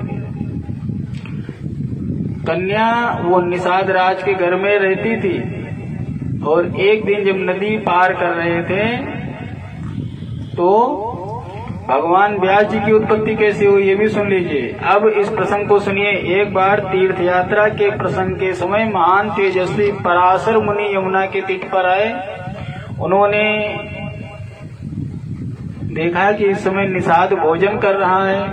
कन्या वो निषाद राज के घर में रहती थी और एक दिन जब नदी पार कर रहे थे तो भगवान व्यास जी की उत्पत्ति कैसे हुई ये भी सुन लीजिए। अब इस प्रसंग को सुनिए। एक बार तीर्थ यात्रा के प्रसंग के समय महान तेजस्वी पराशर मुनि यमुना के तट पर आए। उन्होंने देखा कि इस समय निषाद भोजन कर रहा है,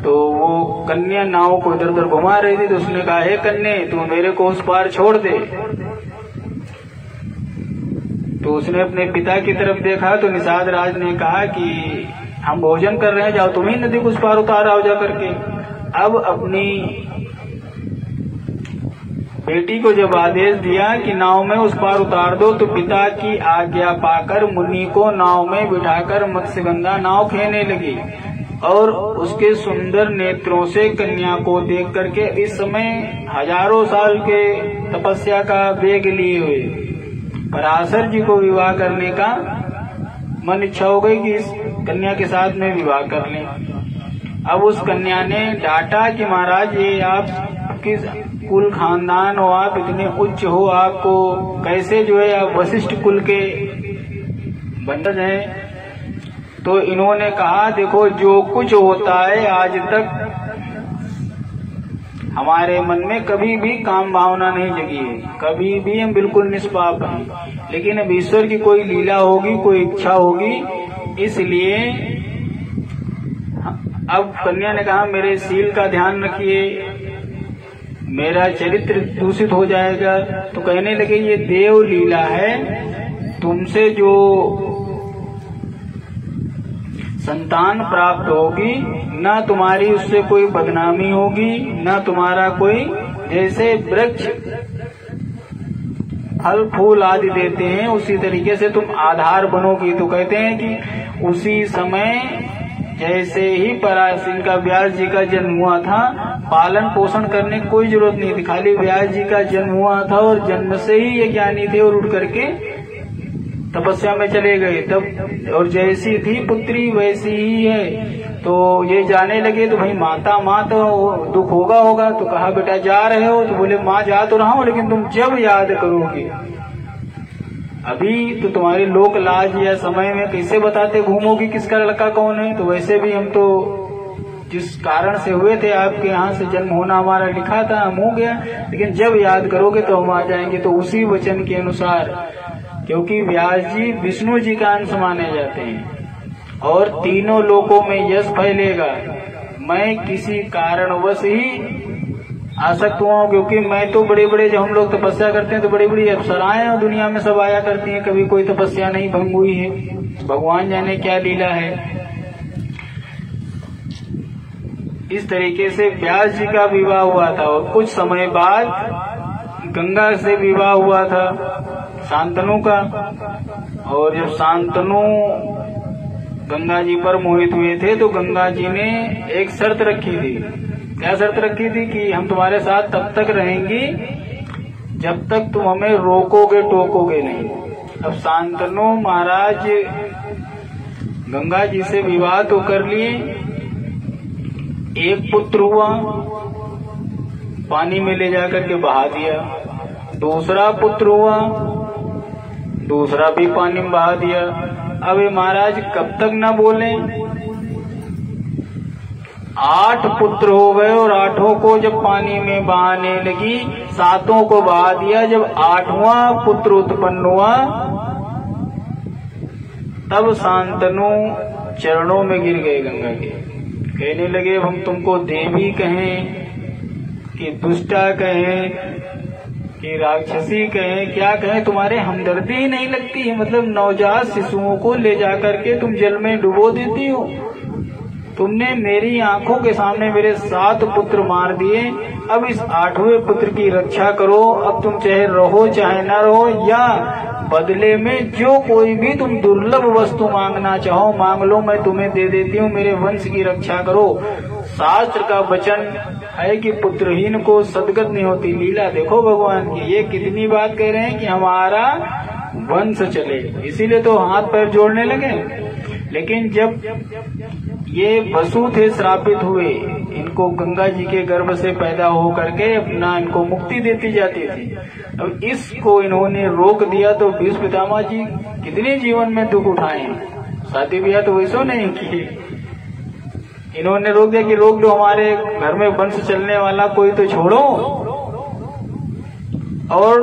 तो वो कन्या नाव को इधर उधर घुमा रही थी। तो उसने कहा, हे कन्या तू मेरे को उस पार छोड़ दे। तो उसने अपने पिता की तरफ देखा तो निषाद राज ने कहा कि हम भोजन कर रहे हैं, जाओ तुम ही नदी को उस पार उतार आओ जा करके। अब अपनी बेटी को जब आदेश दिया कि नाव में उस पार उतार दो, तो पिता की आज्ञा पाकर मुनि को नाव में बिठाकर मत्स्यगंधा नाव खेने लगी और उसके सुंदर नेत्रों से कन्या को देख करके इस समय हजारों साल के तपस्या का वेग लिए हुए पराशर जी को विवाह करने का मन इच्छा हो गई कि इस कन्या के साथ में विवाह कर लें। अब उस कन्या ने डांटा कि महाराज ये आप किस कुल खानदान हो, आप इतने उच्च हो, आपको कैसे जो है आप वशिष्ठ कुल के वंशज हैं। तो इन्होंने कहा देखो जो कुछ होता है आज तक हमारे मन में कभी भी काम भावना नहीं जगी है, कभी भी हम बिल्कुल निष्पाप हैं, लेकिन अब ईश्वर की कोई लीला होगी, कोई इच्छा होगी, इसलिए अब कन्या ने कहा मेरे शील का ध्यान रखिए, मेरा चरित्र दूषित हो जाएगा। तो कहने लगे ये देव लीला है, तुमसे जो संतान प्राप्त होगी न तुम्हारी उससे कोई बदनामी होगी, न तुम्हारा कोई, जैसे वृक्ष फल फूल आदि देते हैं उसी तरीके से तुम आधार बनोगी। तो कहते हैं कि उसी समय जैसे ही पराशर का व्यास जी का जन्म हुआ था, पालन पोषण करने की कोई जरूरत नहीं थी, खाली व्यास जी का जन्म हुआ था और जन्म से ही ये ज्ञानी थे और उठ करके तपस्या में चले गए। तब और जैसी थी पुत्री वैसी ही है। तो ये जाने लगे तो भाई माँ तो दुख होगा। तो कहा बेटा जा रहे हो? तो बोले माँ जा तो रहा हूँ, लेकिन तुम जब याद करोगे, अभी तो तुम्हारे लोक लाज या समय में कैसे बताते घूमोगी किसका लड़का कौन है। तो वैसे भी हम तो जिस कारण से हुए थे, आपके यहाँ से जन्म होना हमारा लिखा था, हम हो गया, लेकिन जब याद करोगे तो हम आ जाएंगे। तो उसी वचन के अनुसार, क्योंकि व्यास जी विष्णु जी का अंश माने जाते हैं और तीनों लोकों में यश फैलेगा, मैं किसी कारणवश ही आसक्त हुआ हूँ, क्योंकि मैं तो बड़े बड़े, जब हम लोग तपस्या करते हैं तो बड़ी बड़ी अप्सराएं और दुनिया में सब आया करती हैं, कभी कोई तपस्या नहीं भंग हुई है, भगवान जाने क्या लीला है। इस तरीके से व्यास जी का विवाह हुआ था और कुछ समय बाद गंगा से विवाह हुआ था शांतनु का। और जब शांतनु गंगा जी पर मोहित हुए थे तो गंगा जी ने एक शर्त रखी थी। क्या शर्त रखी थी? कि हम तुम्हारे साथ तब तक रहेंगी जब तक तुम हमें रोकोगे टोकोगे नहीं। अब शांतनु महाराज गंगा जी से विवाह तो कर लिए, एक पुत्र हुआ, पानी में ले जाकर के बहा दिया। दूसरा पुत्र हुआ, दूसरा भी पानी में बहा दिया। अब ये महाराज कब तक न बोले? 8 पुत्र हो गए और 8 को जब पानी में बहाने लगी, 7 को बहा दिया। जब 8वां पुत्र उत्पन्न हुआ तब शांतनु चरणों में गिर गए गंगा के, कहने लगे हम तुमको देवी कहें कि दुष्टा कहें कि राक्षसी कहें, क्या कहें, तुम्हारे हमदर्दी ही नहीं लगती है। मतलब नवजात शिशुओं को ले जाकर के तुम जल में डुबो देती हो। तुमने मेरी आंखों के सामने मेरे 7 पुत्र मार दिए, अब इस 8वें पुत्र की रक्षा करो। अब तुम चाहे रहो चाहे ना रहो, या बदले में जो कोई भी तुम दुर्लभ वस्तु मांगना चाहो मांग लो, मैं तुम्हें दे देती हूँ, मेरे वंश की रक्षा करो। शास्त्र का वचन है कि पुत्रहीन को सदगत नहीं होती। लीला देखो भगवान की, ये कितनी बात कह रहे हैं कि हमारा वंश चले, इसीलिए तो हाथ पैर जोड़ने लगे। लेकिन जब ये वसु थे श्रापित हुए, इनको गंगा जी के गर्भ से पैदा हो करके अपना इनको मुक्ति देती जाती थी। अब इसको इन्होंने रोक दिया तो भीष्म पितामह जी कितने जीवन में दुख उठाए। शादी ब्याह तो वैसो नहीं किए, इन्होंने रोक दिया कि रोक लो, हमारे घर में वंश चलने वाला कोई तो छोड़ो, और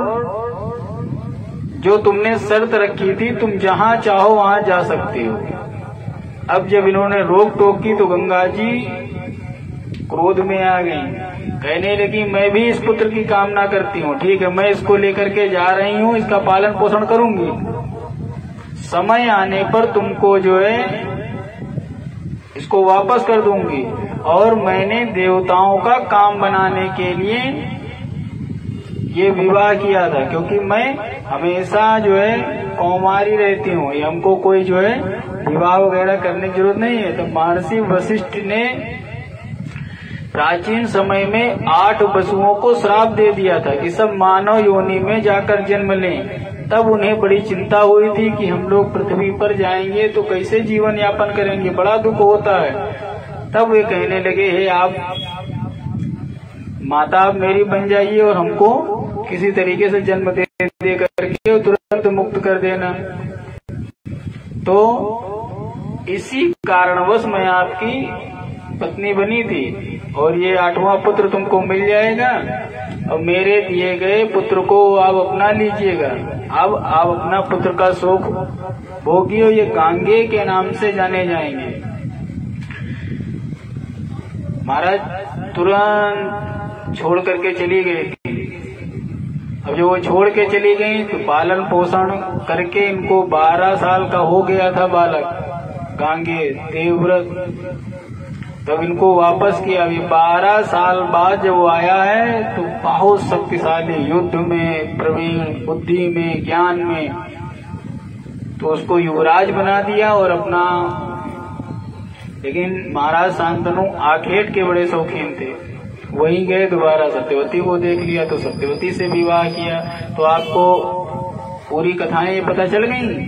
जो तुमने शर्त रखी थी तुम जहां चाहो वहां जा सकते हो। अब जब इन्होंने रोक टोक की तो गंगा जी क्रोध में आ गई, कहने लगी मैं भी इस पुत्र की कामना करती हूँ, ठीक है मैं इसको लेकर के जा रही हूँ, इसका पालन पोषण करूंगी, समय आने पर तुमको जो है इसको वापस कर दूंगी। और मैंने देवताओं का काम बनाने के लिए ये विवाह किया था, क्योंकि मैं हमेशा जो है कौमारी रहती हूँ, हमको कोई जो है विवाह वगैरह करने की जरूरत नहीं है। तो महर्षि वशिष्ठ ने प्राचीन समय में 8 वसुओं को श्राप दे दिया था कि सब मानव योनि में जाकर जन्म लें। तब उन्हें बड़ी चिंता हुई थी कि हम लोग पृथ्वी पर जाएंगे तो कैसे जीवन यापन करेंगे, बड़ा दुख होता है। तब वे कहने लगे, हे आप माता आप मेरी बन जाइए और हमको किसी तरीके से जन्म दे करके तुरंत मुक्त कर देना। तो इसी कारणवश मैं आपकी पत्नी बनी थी और ये 8वां पुत्र तुमको मिल जाएगा और मेरे दिए गए पुत्र को आप अपना लीजिएगा। अब आप अपना पुत्र का सुख भोगियो, ये गांगे के नाम से जाने जाएंगे। महाराज तुरंत छोड़ करके चली गई थी। अब जब वो छोड़ के चली गई तो पालन पोषण करके इनको 12 साल का हो गया था बालक गांगे देवव्रत। तब इनको वापस किया। अभी 12 साल बाद जब वो आया है तो बहुत शक्तिशाली, युद्ध में प्रवीण, बुद्धि में, ज्ञान में, तो उसको युवराज बना दिया और अपना। लेकिन महाराज शांतनु आखेट के बड़े शौकीन थे, वहीं गए दोबारा सत्यवती को देख लिया तो सत्यवती से विवाह किया। तो आपको पूरी कथाएं पता चल गई।